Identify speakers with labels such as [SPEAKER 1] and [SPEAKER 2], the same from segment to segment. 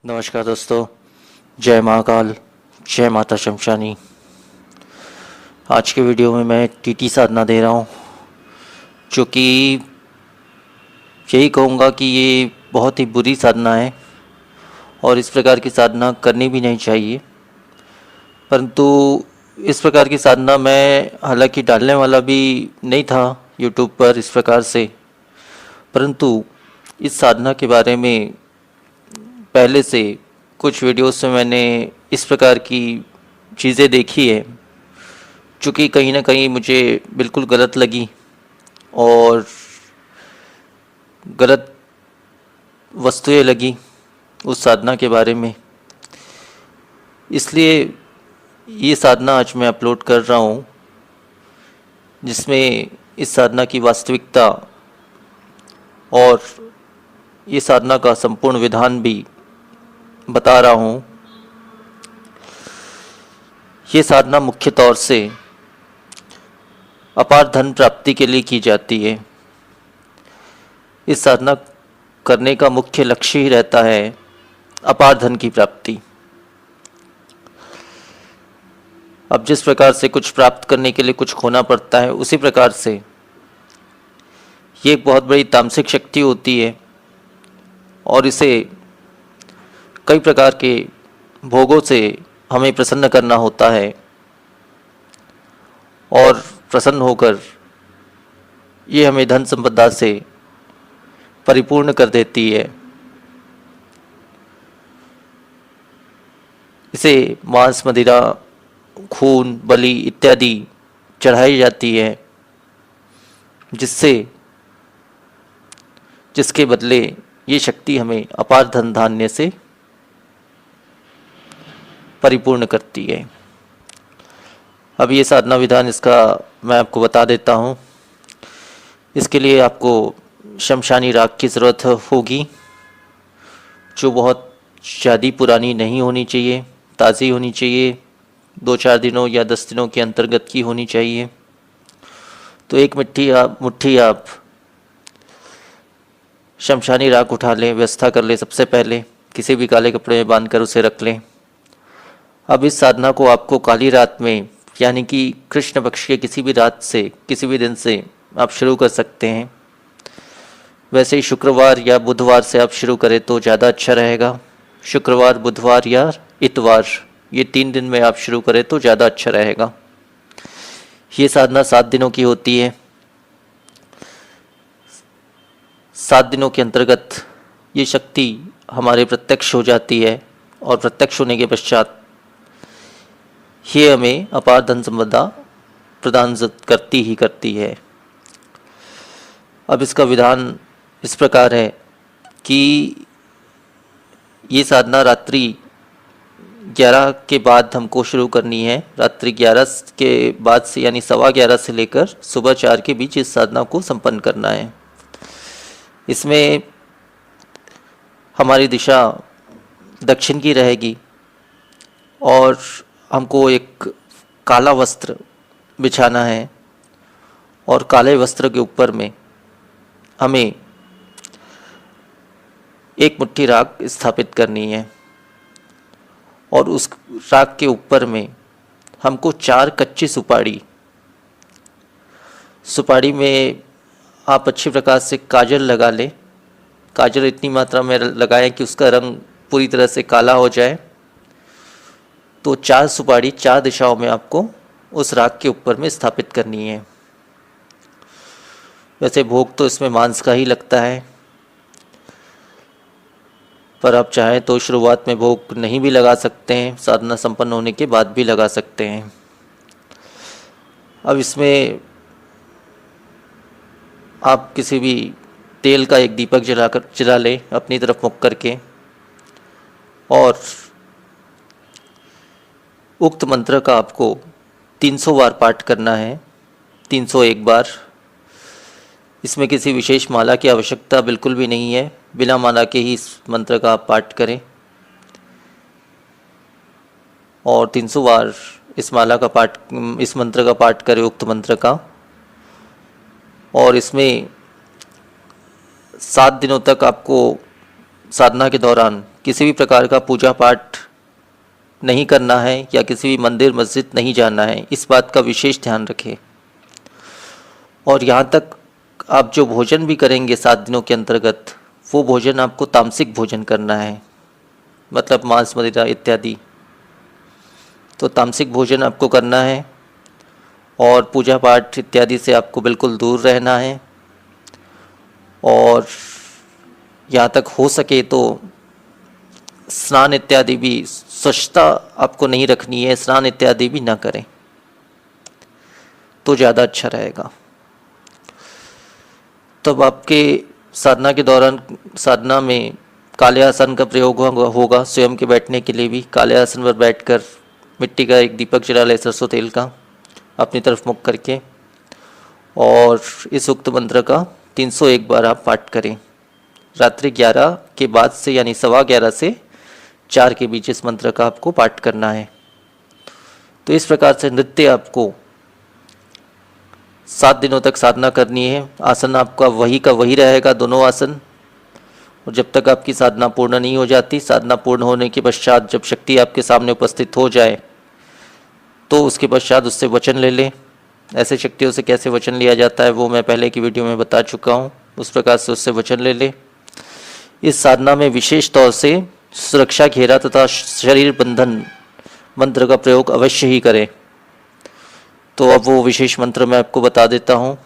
[SPEAKER 1] नमस्कार दोस्तों, जय महाकाल, जय माता शमशानी। आज के वीडियो में मैं टीटी साधना दे रहा हूँ, जो कि यही कहूँगा कि ये बहुत ही बुरी साधना है और इस प्रकार की साधना करनी भी नहीं चाहिए। परंतु इस प्रकार की साधना मैं हालांकि डालने वाला भी नहीं था यूट्यूब पर इस प्रकार से, परंतु इस साधना के बारे में पहले से कुछ वीडियोस में मैंने इस प्रकार की चीज़ें देखी है, जो कि कहीं ना कहीं मुझे बिल्कुल गलत लगी और गलत वस्तुएं लगी उस साधना के बारे में। इसलिए ये साधना आज मैं अपलोड कर रहा हूँ, जिसमें इस साधना की वास्तविकता और ये साधना का संपूर्ण विधान भी बता रहा हूँ। ये साधना मुख्य तौर से अपार धन प्राप्ति के लिए की जाती है। इस साधना करने का मुख्य लक्ष्य ही रहता है अपार धन की प्राप्ति। अब जिस प्रकार से कुछ प्राप्त करने के लिए कुछ खोना पड़ता है, उसी प्रकार से ये एक बहुत बड़ी तामसिक शक्ति होती है और इसे कई प्रकार के भोगों से हमें प्रसन्न करना होता है और प्रसन्न होकर ये हमें धन संपदा से परिपूर्ण कर देती है। इसे मांस, मदिरा, खून, बलि इत्यादि चढ़ाई जाती है, जिसके बदले ये शक्ति हमें अपार धन धान्य से परिपूर्ण करती है। अब ये साधना विधान इसका मैं आपको बता देता हूँ। इसके लिए आपको शमशानी राख की ज़रूरत होगी, जो बहुत ज़्यादा पुरानी नहीं होनी चाहिए, ताज़ी होनी चाहिए, 2-4 दिनों या 10 दिनों के अंतर्गत की होनी चाहिए। तो एक मुट्ठी आप शमशानी राख उठा लें, व्यवस्था कर लें। सबसे पहले किसी भी काले कपड़े में बांधकर उसे रख लें। अब इस साधना को आपको काली रात में, यानी कि कृष्ण पक्ष के किसी भी रात से, किसी भी दिन से आप शुरू कर सकते हैं। वैसे ही शुक्रवार या बुधवार से आप शुरू करें तो ज़्यादा अच्छा रहेगा। शुक्रवार, बुधवार या इतवार, ये 3 दिन में आप शुरू करें तो ज़्यादा अच्छा रहेगा। ये साधना 7 दिनों की होती है। 7 दिनों के अंतर्गत ये शक्ति हमारे प्रत्यक्ष हो जाती है और प्रत्यक्ष होने के पश्चात ये हमें अपार धन संपदा प्रदान करती ही करती है। अब इसका विधान इस प्रकार है कि ये साधना रात्रि 11 के बाद हमको शुरू करनी है। रात्रि 11 के बाद से, यानी 11:15 से लेकर सुबह 4 के बीच इस साधना को संपन्न करना है। इसमें हमारी दिशा दक्षिण की रहेगी और हमको एक काला वस्त्र बिछाना है और काले वस्त्र के ऊपर में हमें एक मुट्ठी राख स्थापित करनी है और उस राख के ऊपर में हमको 4 कच्ची सुपारी में आप अच्छी प्रकार से काजल लगा लें। काजल इतनी मात्रा में लगाएं कि उसका रंग पूरी तरह से काला हो जाए। तो 4 सुपारी 4 दिशाओं में आपको उस राख के ऊपर में स्थापित करनी है। वैसे भोग तो इसमें मांस का ही लगता है, पर आप चाहें तो शुरुआत में भोग नहीं भी लगा सकते हैं, साधना संपन्न होने के बाद भी लगा सकते हैं। अब इसमें आप किसी भी तेल का एक दीपक जला लें अपनी तरफ मुख करके और उक्त मंत्र का आपको 300 बार पाठ करना है, 301 बार। इसमें किसी विशेष माला की आवश्यकता बिल्कुल भी नहीं है, बिना माला के ही इस मंत्र का आप पाठ करें और 300 बार इस मंत्र का पाठ करें, उक्त मंत्र का। और इसमें 7 दिनों तक आपको साधना के दौरान किसी भी प्रकार का पूजा पाठ नहीं करना है या किसी भी मंदिर मस्जिद नहीं जाना है, इस बात का विशेष ध्यान रखें। और यहाँ तक आप जो भोजन भी करेंगे 7 दिनों के अंतर्गत, वो भोजन आपको तामसिक भोजन करना है, मतलब मांस मदिरा इत्यादि। तो तामसिक भोजन आपको करना है और पूजा पाठ इत्यादि से आपको बिल्कुल दूर रहना है। और यहाँ तक हो सके तो स्नान इत्यादि भी, स्वच्छता आपको नहीं रखनी है, स्नान इत्यादि भी ना करें तो ज़्यादा अच्छा रहेगा। तब आपके साधना के दौरान, साधना में काले आसन का प्रयोग होगा। स्वयं के बैठने के लिए भी काले आसन पर बैठकर मिट्टी का एक दीपक जला लें सरसों तेल का, अपनी तरफ मुख करके, और इस उक्त मंत्र का 301 बार आप पाठ करें। रात्रि 11 के बाद से, यानी 11:15 से 4 के बीच इस मंत्र का आपको पाठ करना है। तो इस प्रकार से नृत्य आपको 7 दिनों तक साधना करनी है। आसन आपका वही का वही रहेगा, दोनों आसन। और जब तक आपकी साधना पूर्ण नहीं हो जाती, साधना पूर्ण होने के पश्चात जब शक्ति आपके सामने उपस्थित हो जाए तो उसके पश्चात उससे वचन ले लें। ऐसे शक्तियों से कैसे वचन लिया जाता है वो मैं पहले की वीडियो में बता चुका हूँ। उस प्रकार से उससे वचन ले लें। इस साधना में विशेष तौर से सुरक्षा घेरा तथा शरीर बंधन मंत्र का प्रयोग अवश्य ही करें। तो अब वो विशेष मंत्र मैं आपको बता देता हूँ।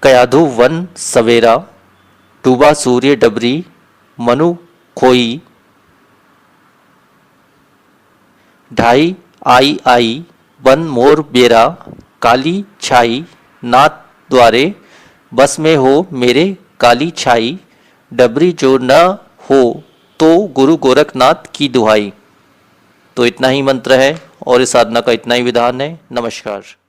[SPEAKER 1] कयाधु वन सवेरा, डूबा सूर्य डबरी, मनु खोई, ढाई आई आई, बन मोर बेरा, काली छाई, नाथ द्वारे, बस में हो मेरे काली छाई, डबरी जो न हो तो गुरु गोरखनाथ की दुहाई। तो इतना ही मंत्र है और इस साधना का इतना ही विधान है। नमस्कार।